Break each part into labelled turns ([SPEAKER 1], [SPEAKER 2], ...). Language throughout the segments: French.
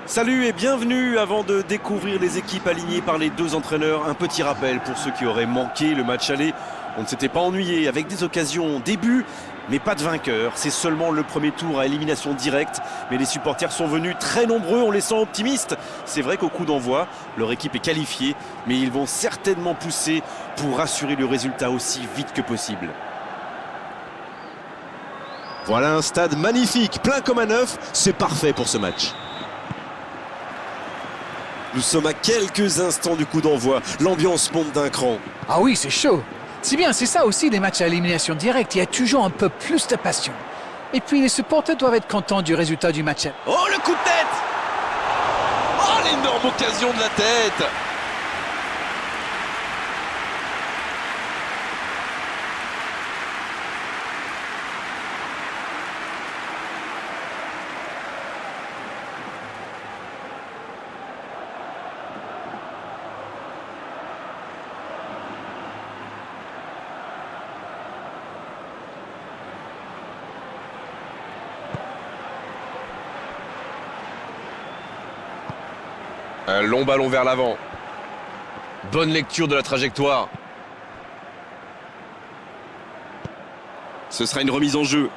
[SPEAKER 1] Salut et bienvenue. Avant de découvrir les équipes alignées par les deux entraîneurs, un petit rappel pour ceux qui auraient manqué le match aller. On ne s'était pas ennuyé avec des occasions début, mais pas de vainqueur. C'est seulement le premier tour à élimination directe, mais les supporters sont venus très nombreux, on les sent optimistes. C'est vrai qu'au coup d'envoi, leur équipe est qualifiée, mais ils vont certainement pousser pour assurer le résultat aussi vite que possible.
[SPEAKER 2] Voilà un stade magnifique, plein comme à neuf, c'est parfait pour ce match. Nous sommes à quelques instants du coup d'envoi, l'ambiance monte d'un cran.
[SPEAKER 3] Ah oui, c'est chaud. C'est bien, c'est ça aussi les matchs à élimination directe, il y a toujours un peu plus de passion. Et puis les supporters doivent être contents du résultat du match.
[SPEAKER 2] Oh le coup de tête! Oh l'énorme occasion de la tête! Un long ballon vers l'avant. Bonne lecture de la trajectoire.
[SPEAKER 1] Ce sera une remise en jeu.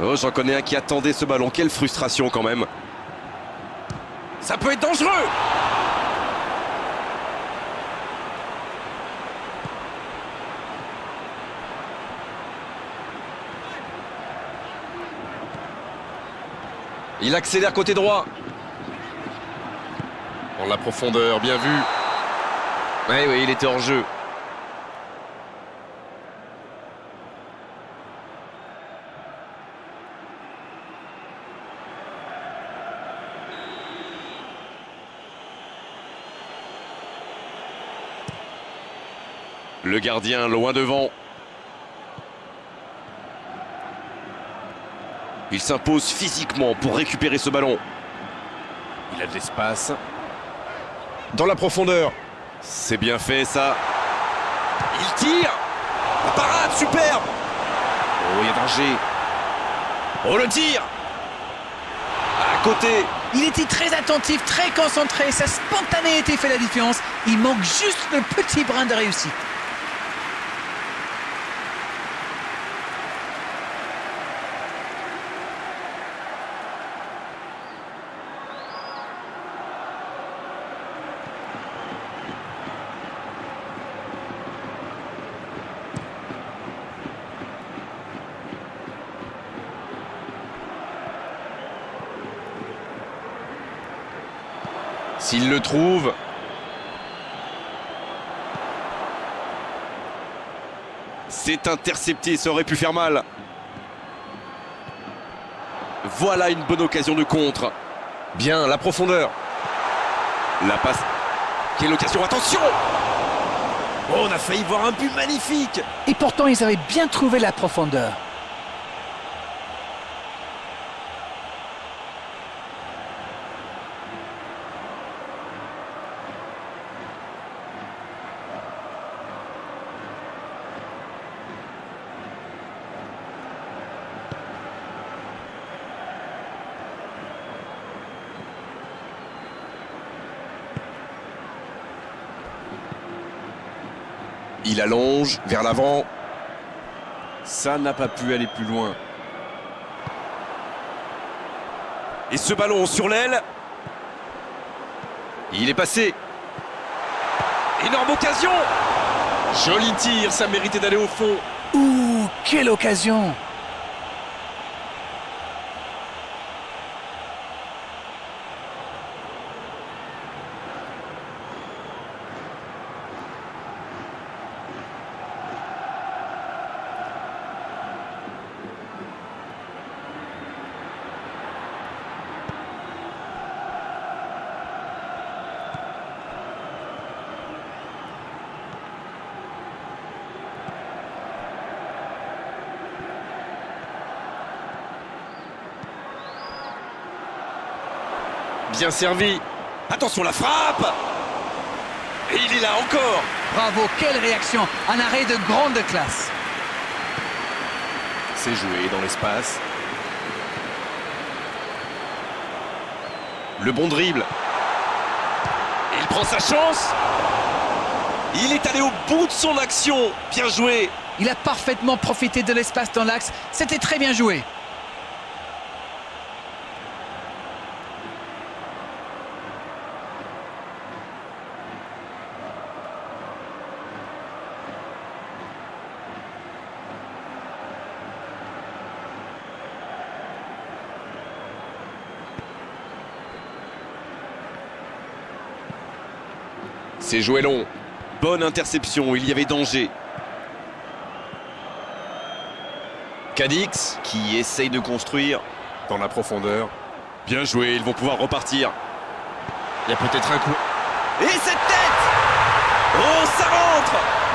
[SPEAKER 2] Oh, j'en connais un qui attendait ce ballon. Quelle frustration quand même.
[SPEAKER 1] Ça peut être dangereux.
[SPEAKER 2] Il accélère côté droit. En la profondeur, bien vu. Oui, il était hors jeu. Le gardien loin devant. Il s'impose physiquement pour récupérer ce ballon.
[SPEAKER 1] Il a de l'espace.
[SPEAKER 2] Dans la profondeur. C'est bien fait ça. Il tire. La parade, superbe.
[SPEAKER 1] Oh, il y a danger.
[SPEAKER 2] Oh le tir. À côté.
[SPEAKER 3] Il était très attentif, très concentré, sa spontanéité fait la différence. Il manque juste le petit brin de réussite.
[SPEAKER 2] S'il le trouve.
[SPEAKER 1] C'est intercepté, ça aurait pu faire mal. Voilà une bonne occasion de contre.
[SPEAKER 2] Bien, la profondeur.
[SPEAKER 1] La passe. Quelle occasion, attention! Oh, on a failli voir un but magnifique.
[SPEAKER 3] Et pourtant, ils avaient bien trouvé la profondeur.
[SPEAKER 2] Il allonge vers l'avant.
[SPEAKER 1] Ça n'a pas pu aller plus loin. Et ce ballon sur l'aile.
[SPEAKER 2] Il est passé.
[SPEAKER 1] Énorme occasion. Joli tir, ça méritait d'aller au fond.
[SPEAKER 3] Ouh, quelle occasion!
[SPEAKER 1] Bien servi. Attention la frappe.
[SPEAKER 2] Et il est là encore.
[SPEAKER 3] Bravo, quelle réaction! Un arrêt de grande classe.
[SPEAKER 2] C'est joué dans l'espace. Le bon dribble. Il prend sa chance. Il est allé au bout de son action. Bien joué.
[SPEAKER 3] Il a parfaitement profité de l'espace dans l'axe. C'était très bien joué.
[SPEAKER 2] C'est joué long.
[SPEAKER 1] Bonne interception, il y avait danger.
[SPEAKER 2] Cadix
[SPEAKER 1] Qui essaye de construire.
[SPEAKER 2] dans la profondeur. Bien joué, ils vont pouvoir repartir. Il y a peut-être un coup.
[SPEAKER 1] Et cette tête! Oh, ça rentre!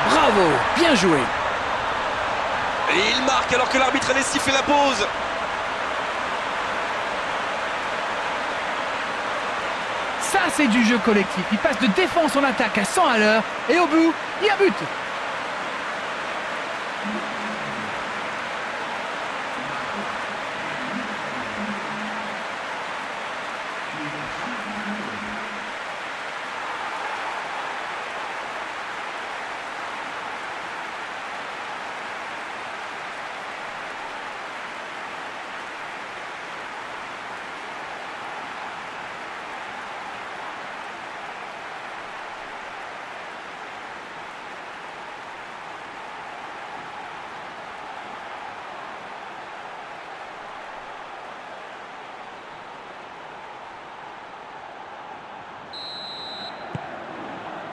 [SPEAKER 3] Bravo, bien joué.
[SPEAKER 2] Et il marque alors que l'arbitre allait siffler la pause.
[SPEAKER 3] Ça, c'est du jeu collectif. Il passe de défense en attaque à 100 à l'heure. Et au bout, il y a but.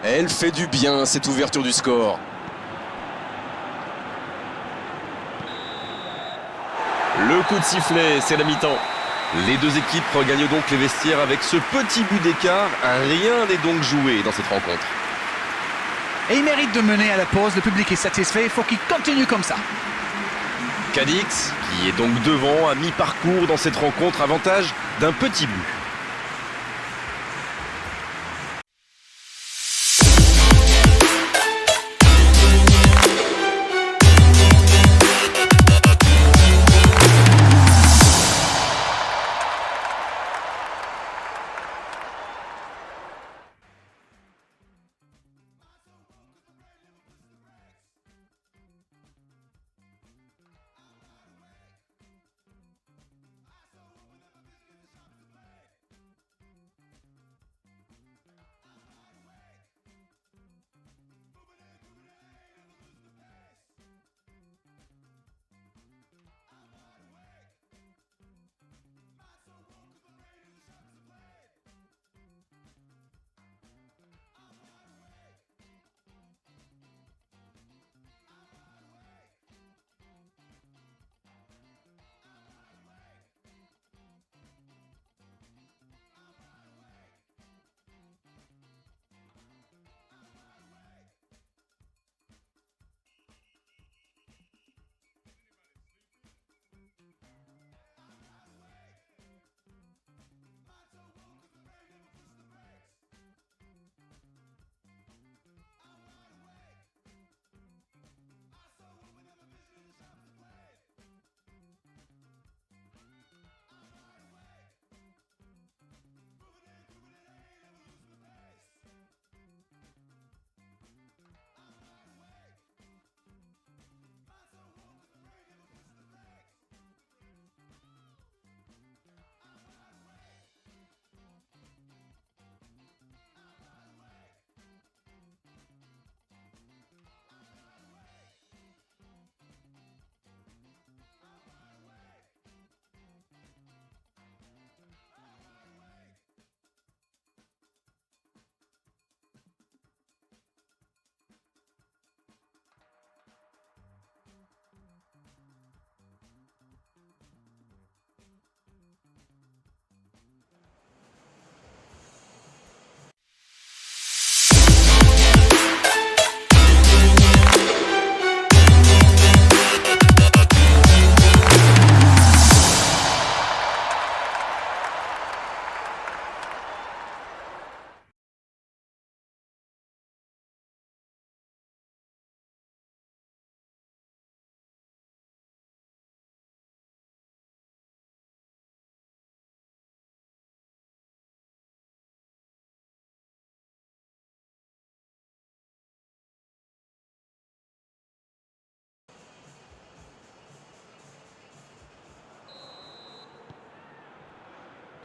[SPEAKER 2] Elle fait du bien, cette ouverture du score. Le coup de sifflet, c'est la mi-temps. Les deux équipes regagnent donc les vestiaires avec ce petit but d'écart. Rien n'est donc joué dans cette rencontre.
[SPEAKER 3] Et il mérite de mener à la pause. Le public est satisfait. Il faut qu'il continue comme ça.
[SPEAKER 2] Cadix, qui est donc devant à mi-parcours dans cette rencontre, avantage d'un petit but.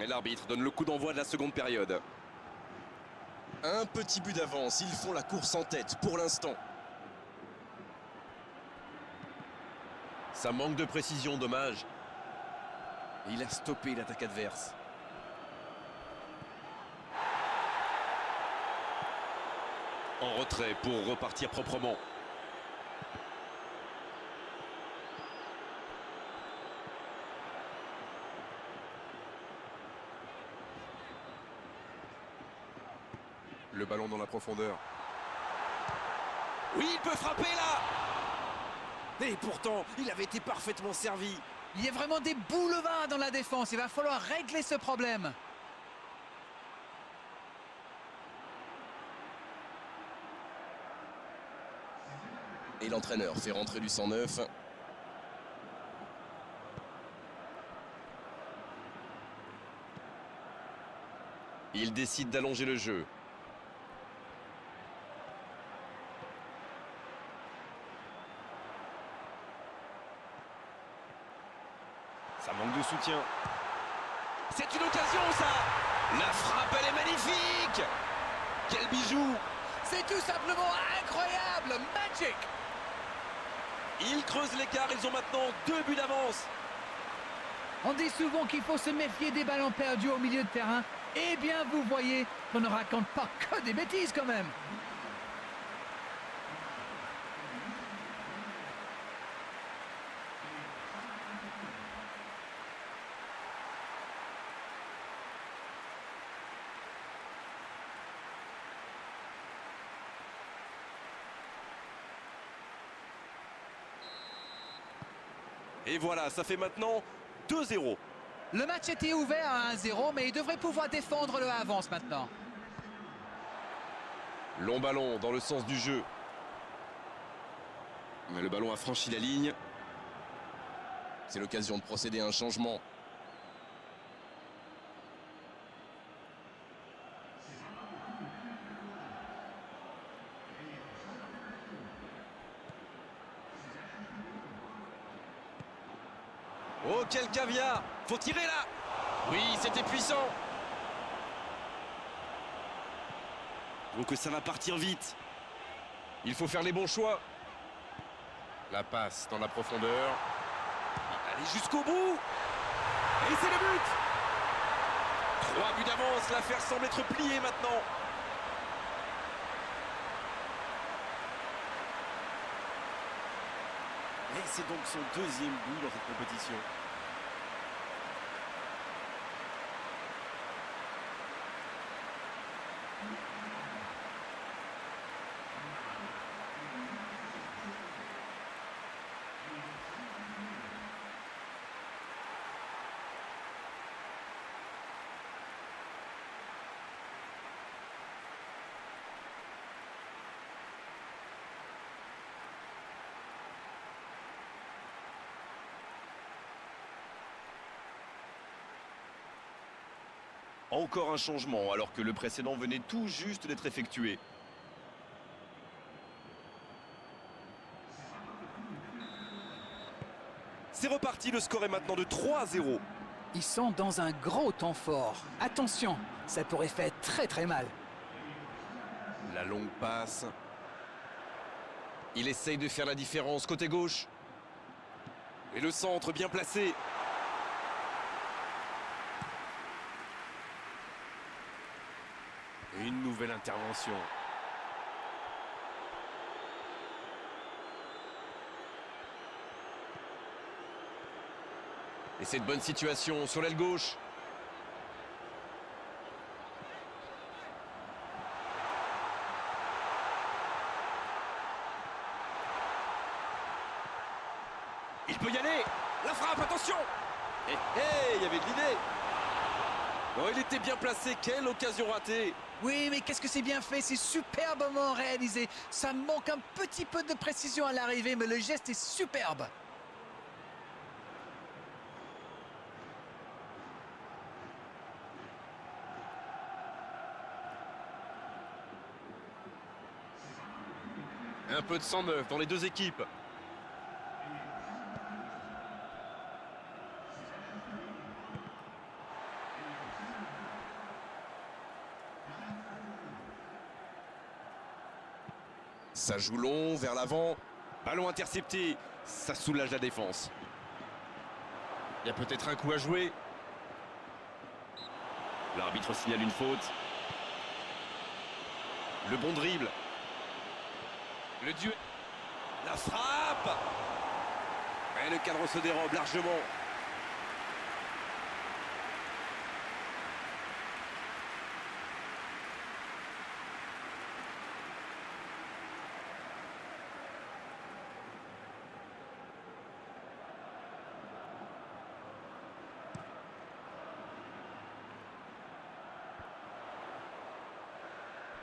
[SPEAKER 2] Et l'arbitre donne le coup d'envoi de la seconde période. Un petit but d'avance, ils font la course en tête pour l'instant. Ça manque de précision, dommage.
[SPEAKER 1] Et il a stoppé l'attaque adverse.
[SPEAKER 2] En retrait pour repartir proprement. Le ballon dans la profondeur.
[SPEAKER 1] Oui, il peut frapper là. Et pourtant, il avait été parfaitement servi.
[SPEAKER 3] Il y a vraiment des boulevards dans la défense. Il va falloir régler ce problème.
[SPEAKER 2] Et l'entraîneur fait rentrer du 109. Il décide d'allonger le jeu.
[SPEAKER 1] Ça manque de soutien.
[SPEAKER 2] C'est une occasion, ça. La frappe, elle est magnifique. Quel bijou.
[SPEAKER 3] C'est tout simplement incroyable. Magic.
[SPEAKER 1] Ils creusent l'écart, ils ont maintenant 2 buts d'avance.
[SPEAKER 3] On dit souvent qu'il faut se méfier des ballons perdus au milieu de terrain. Eh bien, vous voyez qu'on ne raconte pas que des bêtises quand même.
[SPEAKER 1] Et voilà, ça fait maintenant 2-0.
[SPEAKER 3] Le match était ouvert à 1-0, mais il devrait pouvoir défendre le avance maintenant.
[SPEAKER 2] Long ballon dans le sens du jeu.
[SPEAKER 1] Mais le ballon a franchi la ligne.
[SPEAKER 2] C'est l'occasion de procéder à un changement.
[SPEAKER 1] Oh, quel caviar. Faut tirer là.
[SPEAKER 2] Oui, c'était puissant.
[SPEAKER 1] Donc ça va partir vite.
[SPEAKER 2] Il faut faire les bons choix. La passe dans la profondeur.
[SPEAKER 1] Allez jusqu'au bout. Et c'est le but. 3 buts d'avance, l'affaire semble être pliée maintenant. Et c'est donc son 2e but dans cette compétition.
[SPEAKER 2] Encore un changement alors que le précédent venait tout juste d'être effectué.
[SPEAKER 1] C'est reparti, le score est maintenant de 3-0.
[SPEAKER 3] Ils sont dans un gros temps fort. Attention, ça pourrait faire très très mal.
[SPEAKER 1] La longue passe.
[SPEAKER 2] Il essaye de faire la différence côté gauche.
[SPEAKER 1] Et le centre bien placé. Et une nouvelle intervention.
[SPEAKER 2] Et cette bonne situation sur l'aile gauche.
[SPEAKER 1] Il peut y aller. La frappe, attention. Il y avait de l'idée. Oh, il était bien placé, quelle occasion ratée.
[SPEAKER 3] Oui, mais qu'est-ce que c'est bien fait, c'est superbement réalisé. Ça manque un petit peu de précision à l'arrivée, mais le geste est superbe.
[SPEAKER 2] Un peu de 109 dans les deux équipes. joue long, vers l'avant.
[SPEAKER 1] Ballon intercepté, ça soulage la défense.
[SPEAKER 2] Il y a peut-être un coup à jouer.
[SPEAKER 1] L'arbitre signale une faute. Le bon dribble. Le duel. La frappe. Et le cadre se dérobe largement.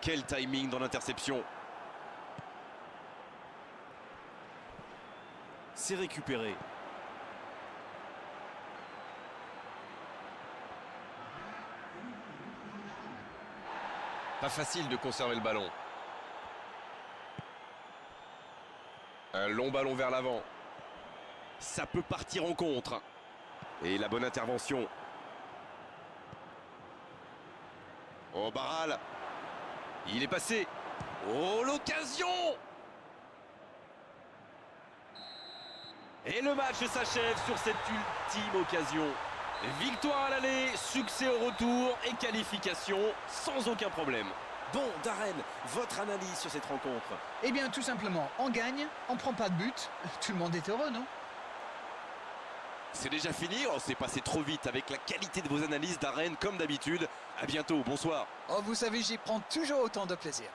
[SPEAKER 1] Quel timing dans l'interception. C'est récupéré.
[SPEAKER 2] Pas facile de conserver le ballon. Un long ballon vers l'avant.
[SPEAKER 1] Ça peut partir en contre. Et la bonne intervention. Oh, Barral. Il est passé. Oh, l'occasion! Et le match s'achève sur cette ultime occasion. Victoire à l'aller, succès au retour et qualification sans aucun problème. Bon, Darren, votre analyse sur cette rencontre?
[SPEAKER 3] Eh bien, tout simplement, on gagne, on prend pas de but. Tout le monde est heureux, non?
[SPEAKER 1] C'est déjà fini, on s'est passé trop vite avec la qualité de vos analyses, Darren, comme d'habitude. À bientôt, bonsoir.
[SPEAKER 3] Oh, vous savez, j'y prends toujours autant de plaisir.